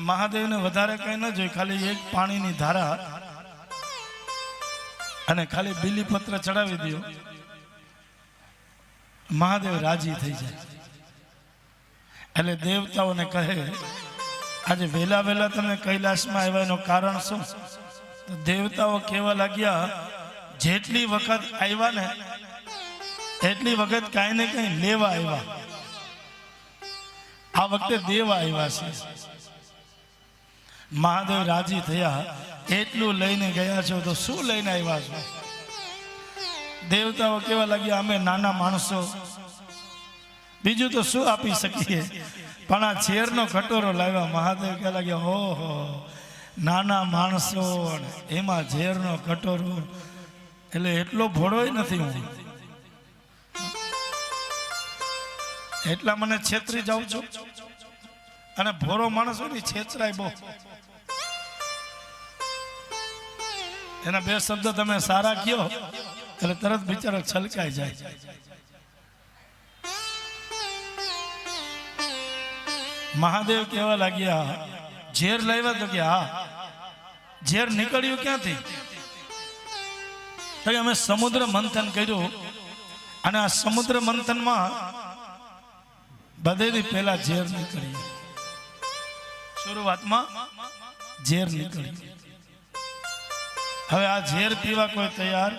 મહાદેવને વધારે કઈ ન જોઈએ, ખાલી એક પાણીની ધારા અને ખાલી બીલીપત્ર ચડાવી દો, મહાદેવ રાજી થઈ જાય. એટલે દેવતાઓને કહે આજે વેલા વેલા તમે કૈલાસમાં આવ્યા એનું કારણ શું? તો દેવતાઓ કહેવા લાગ્યા જેટલી વખત આવ્યા ને એટલી વખત કાંઈ ને કઈ લેવા આવ્યા, આ વખતે દેવા આવ્યા છે. મહાદેવ રાજી થયા, એટલું લઈને ગયા છો તો શું લઈને આવ્યા છો? દેવતાઓ કહેવા લાગ્યા અમે નાના માણસો, બીજું તો શું આપી શકીએ, પણ આ ઝેરનો કટોરો લાવ્યા. મહાદેવ કહેવા લાગ્યા ઓહો, નાના માણસો એમાં ઝેરનો કટોરો, એટલે એટલો ભોળોય નથી હું, એટલા મને છેતરી જાઉં છું. અને ભોળો માણસ હોય ને છેતરાય બહુ. એના બે શબ્દ તમે સારા કયો એટલે તરત બિચારો છલકાઈ જાય. મહાદેવ કહેવા લાગ્યા ઝેર લાવ્યા? તો કે હા. ઝેર નીકળ્યું ક્યાંથી? તો અમે સમુદ્ર મંથન કર્યું અને આ સમુદ્ર મંથનમાં બધેથી પહેલા ઝેર નીકળ્યું. શરૂઆતમાં ઝેર નીકળ્યું. હવે આ ઝેર પીવા કોઈ તૈયાર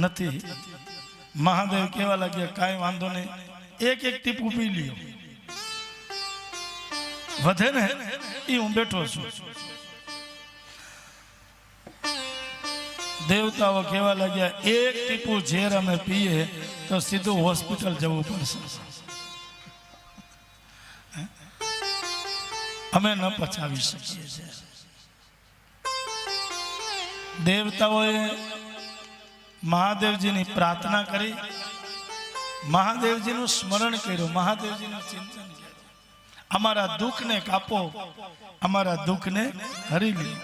નથી. મહાદેવ કહેવા લાગ્યા કાંઈ વાંધો નહીં, એક એક ટીપું પી લ્યો, વધે ને એ હું બેઠો છું. દેવતાઓ કહેવા લાગ્યા એક ટીપું ઝેર અમે પીએ તો સીધું હોસ્પિટલ જવું પડશે, અમે ન પચાવી શકીએ છીએ. દેવતાઓએ મહાદેવજીની પ્રાર્થના કરી, મહાદેવજીનું સ્મરણ કર્યું, મહાદેવજીનું ચિંતન કર્યું. અમારા દુઃખને કાપો, અમારા દુઃખને હરી લ્યો.